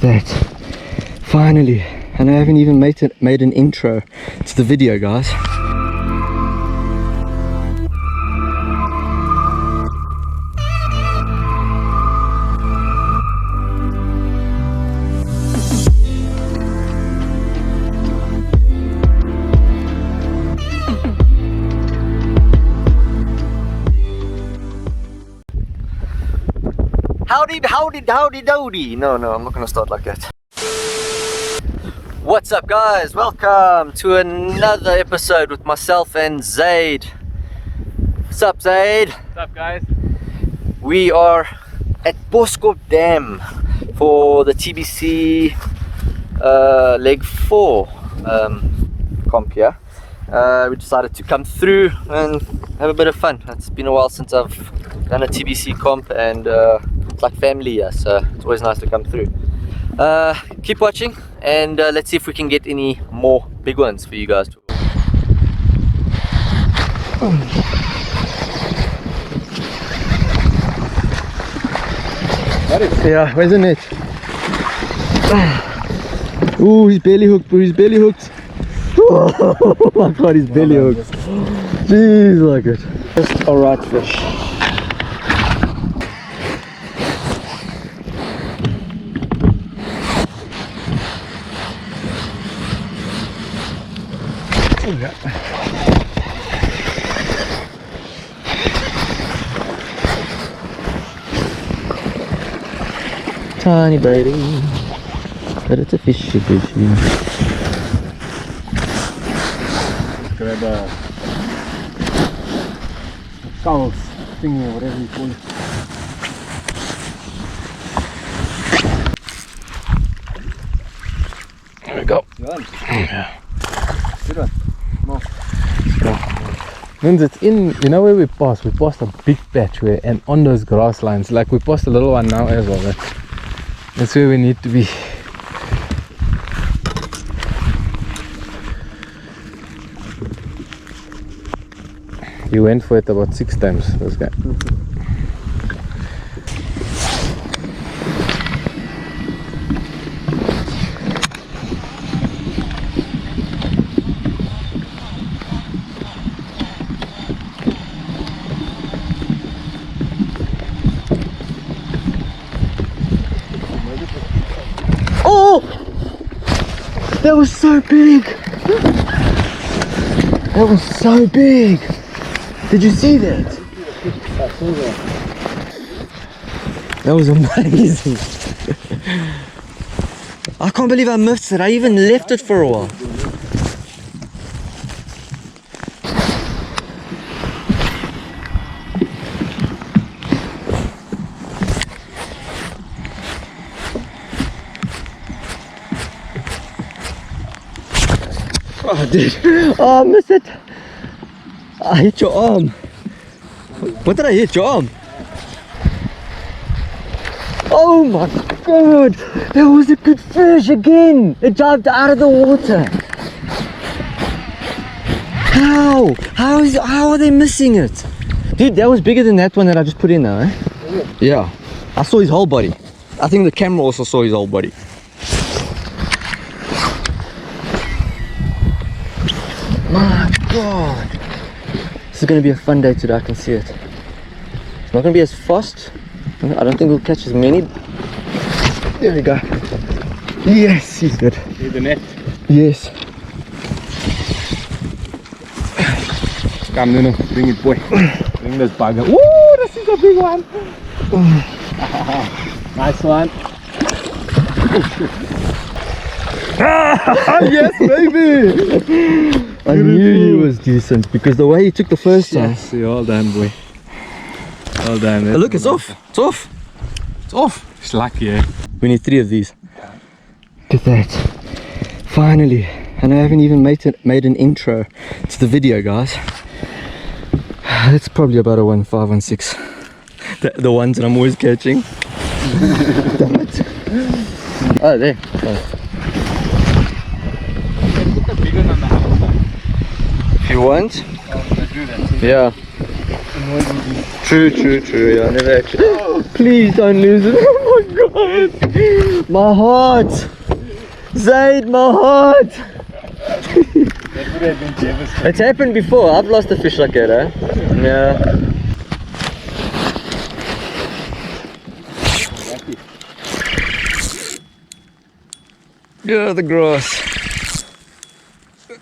that. Finally. And I haven't even made an intro to the video, guys. Howdy. No, I'm not gonna start like that. What's up, guys? Welcome to another episode with myself and Zaid. What's up, Zaid? What's up, guys? We are at Boskop Dam for the TBC leg 4 comp here. We decided to come through and have a bit of fun. It's been a while since I've done a TBC comp, and it's like family here, so it's always nice to come through. Keep watching, and let's see if we can get any more big ones for you guys. Yeah, where's the net? Ooh, he's belly hooked, bro. He's belly hooked. Oh my god, he's belly hooked. Jeez, like it. Just alright fish. Yeah. Tiny birdie, but it's a fishy. grab a skulls thingy or whatever you call it. There we go. Yeah. Good one. More. Means it's in, you know where we passed a big patch where, and on those grass lines, like we passed a little one now as well. That's where we need to be. He went for it about 6 times, this guy. Oh! That was so big! That was so big! Did you see that? I saw that. That was amazing! I can't believe I missed it. I even left it for a while. Oh, I did. Oh, I missed it. I hit your arm. What did I hit? Your arm? Oh my god! That was a good fish again! It dived out of the water. How? How are they missing it? Dude, that was bigger than that one that I just put in now, eh? Yeah. I saw his whole body. I think the camera also saw his whole body. My god, this is going to be a fun day today. I can see it. It's not going to be as fast. I don't think we'll catch as many. There we go. Yes, he's good. See the net? Yes. Come, Nuno, bring it, boy. Bring this bugger. Woo, this is a big one. Nice one. Yes, baby! I knew he was decent because the way he took the first time. Yes, well done, boy. Well done. Oh, look, it's off. It's off. It's off. It's lucky, eh? We need 3 of these. Look at that. Finally. And I haven't even made an intro to the video, guys. It's probably about a 1.5, 1.6. The ones that I'm always catching. Damn it. Oh, there. Oh. Put the big one on the other side. If you want. Let's do that. Yeah. True. Yeah, never actually. Please don't lose it. Oh my god. My heart. Zaid, my heart. That would have been devastating. It's happened before. I've lost a fish like that, eh? Yeah. Yeah, the grass.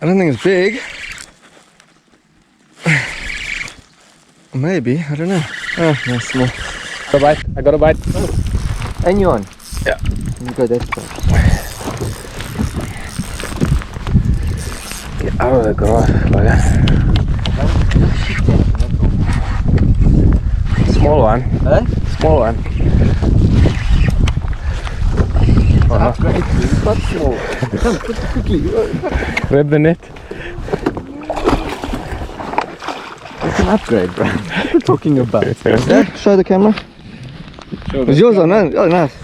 I don't think it's big. Maybe, I don't know. Oh, no, small. Got a bite. I got a bite. And you on? Yeah. You go that way. Get out of the grass, bugger. Small one. Eh? Small one. Oh, no. It's not small. Come, put it quickly. Grab the net. It's an upgrade, bro. What are you talking about? Yeah, show the camera. Show It's yours on, no? Oh, nice.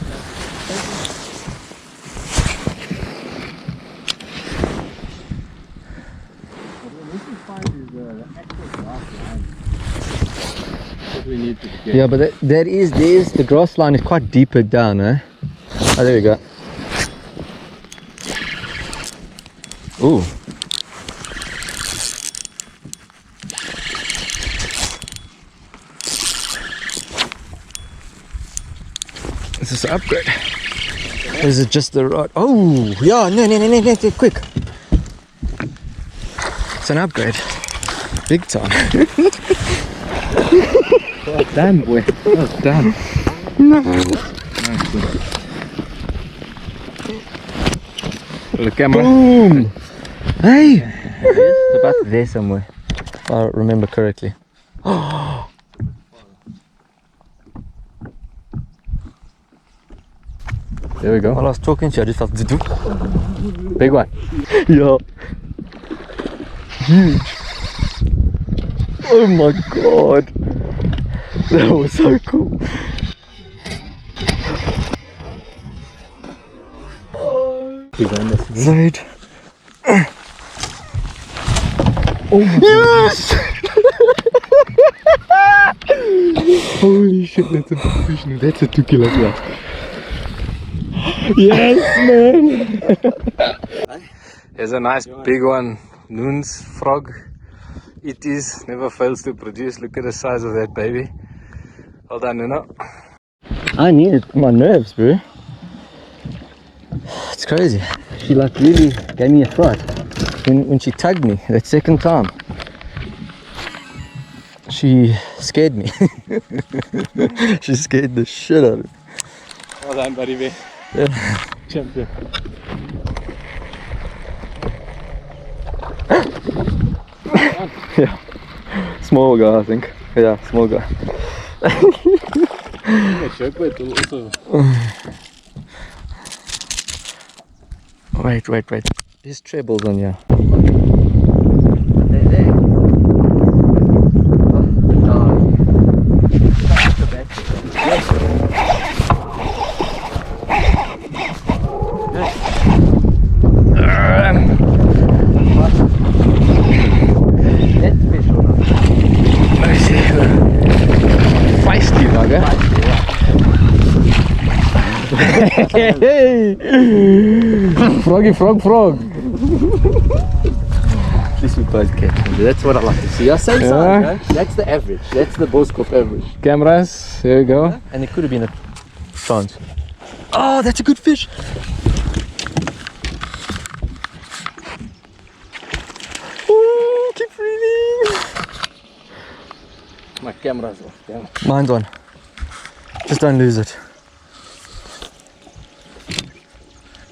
Yeah, but there's the grass line is quite deeper down, eh? Oh, there we go. Ooh. Is this an upgrade? Or is it just the rod? Oh, yeah, no, quick. It's an upgrade. Big time. Well done, boy. Well done. No. The camera. Boom! Hey! It's about there somewhere. If I remember correctly. There we go. While I was talking to you, I just felt Big one. yeah. Huge. Oh my god. That was so cool. Zaid. Oh my yes! Holy shit, that's a big fish. That's a 2 kilo plus. Yes, man. There's a nice big one. Noon's frog. Itties never fails to produce. Look at the size of that baby. Well done, Nuno. I need it. My nerves, bro. It's crazy. She like really gave me a fright when she tugged me that second time. She scared me. She scared the shit out of me. Well done, buddy bear. Yeah. Champion. Yeah. Small guy, I think. Yeah, small guy. Wait. There's trebles on here. Feisty, bugger. Hey! Froggy, frog. At least we both catch them. That's what I like to see. I say Yeah. no? That's the average. That's the Boskop average. Cameras, here we go. And it could have been a chance. Oh, that's a good fish. Ooh, keep breathing. My camera's off. Damn. Mine's on. Just don't lose it.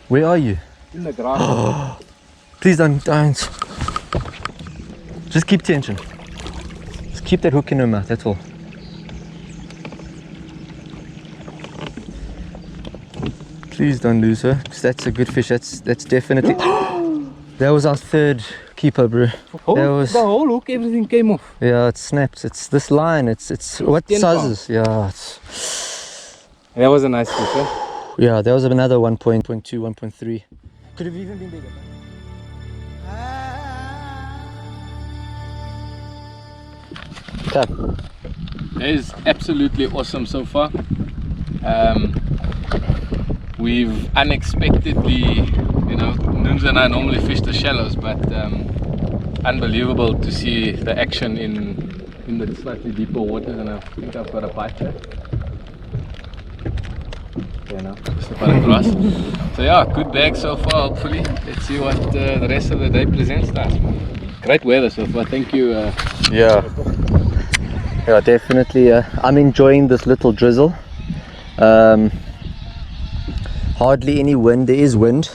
Where are you? In the grass. Please don't. Just keep tension. Just keep that hook in her mouth, that's all. Please don't lose her, because that's a good fish. That's definitely. That was our third keeper, bro. The whole hook, everything came off. Yeah, it snaps. It's this line. It's what 10 sizes? Yeah, That was a nice fish, huh? yeah. There was another 1.2, 1.3. Could have even been bigger. Okay. It is absolutely awesome so far. We've unexpectedly, you know, Nunes and I normally fish the shallows, but unbelievable to see the action in the slightly deeper waters, and I think I've got a bite there. Okay, now just about across. So yeah, good bag so far. Hopefully, let's see what the rest of the day presents to us. Great weather so far. Thank you. Yeah, definitely. I'm enjoying this little drizzle. Hardly any wind. There is wind,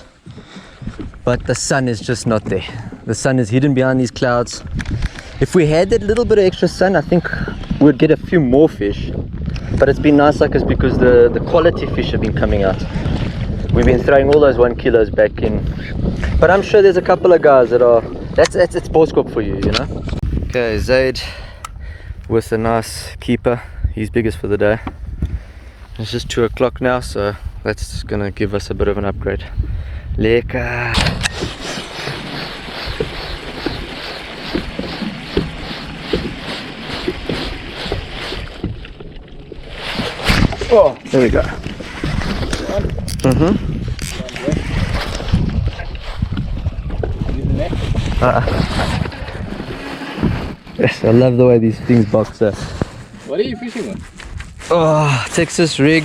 but the sun is just not there. The sun is hidden behind these clouds. If we had that little bit of extra sun, I think we'd get a few more fish. But it's been nice like us because the quality fish have been coming out. We've been throwing all those 1 kilos back in. But I'm sure there's a couple of guys that are, it's Boskop for you, you know. Okay, Zaid with a nice keeper. He's biggest for the day. It's just 2 o'clock now, so that's gonna give us a bit of an upgrade. Lekker. Oh, there we go. Yes, I love the way these things box up. What are you fishing on? Oh, Texas rig.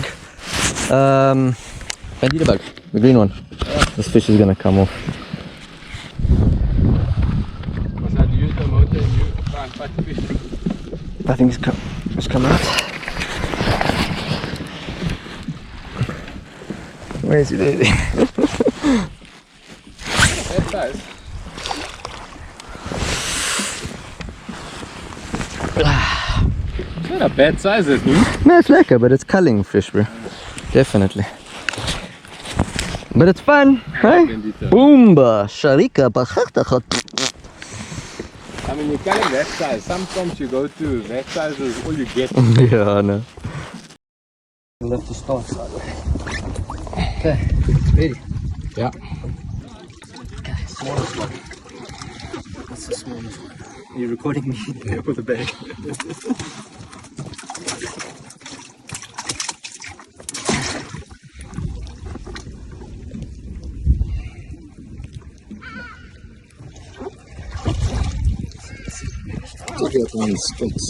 Bandita bug, the green one. Yeah. This fish is gonna come off. Was that use the motor and you try and fight the fish? I think it's come out. Where is it? That size. It's not a bad size, that dude. No, it's lekker, but it's culling fish, bro. Definitely. But it's fun, right? Boomba, sharika, bachachta. I mean, you're culling that size. Sometimes you go to that size is all you get. Yeah, I know. We'll have to start sideways. Okay, ready? Yeah. Okay, smallest one. That's the smallest one. Are you recording me? Yeah, with the bag. Take out one of the sticks.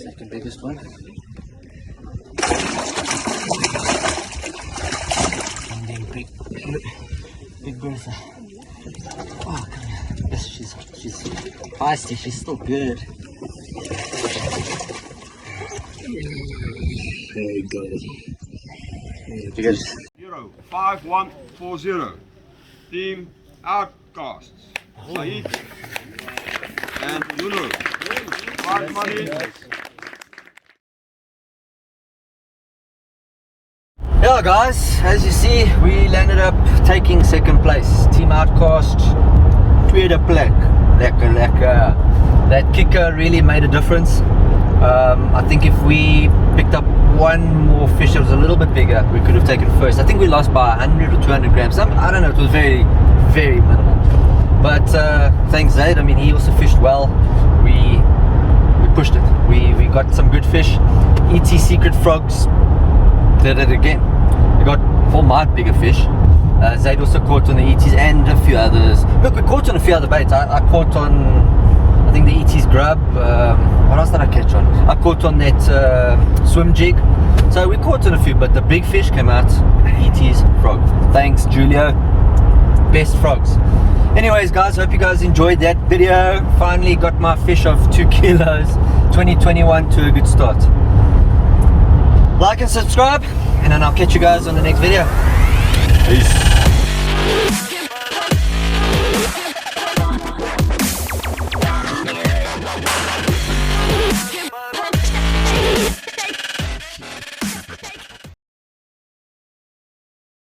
Second biggest one. And then big Bertha. Oh, come here. Yes, she's feisty. She's still good. There you go. You guys. 5140. Team Outcasts. Said and Lulu. Hard money. Yeah, guys, as you see, we landed up taking second place. Team Outcast, tweede plek. Lekker, lekker. That kicker really made a difference. I think if we picked up one more fish that was a little bit bigger, we could have taken first. I think we lost by 100 or 200 grams. I don't know, it was very, very minimal. But thanks Zaid, I mean, he also fished well. We pushed it. We got some good fish. ET Secret Frogs did it again. We got all my bigger fish. Zaid also caught on the ETs and a few others. Look, we caught on a few other baits. I caught on, I think the ETs grub. What else did I catch on? I caught on that swim jig. So we caught on a few, but the big fish came out. ETs frog. Thanks, Julio. Best frogs. Anyways, guys, hope you guys enjoyed that video. Finally got my fish of 2 kilos. 2021 to a good start. Like and subscribe, and then I'll catch you guys on the next video. Peace.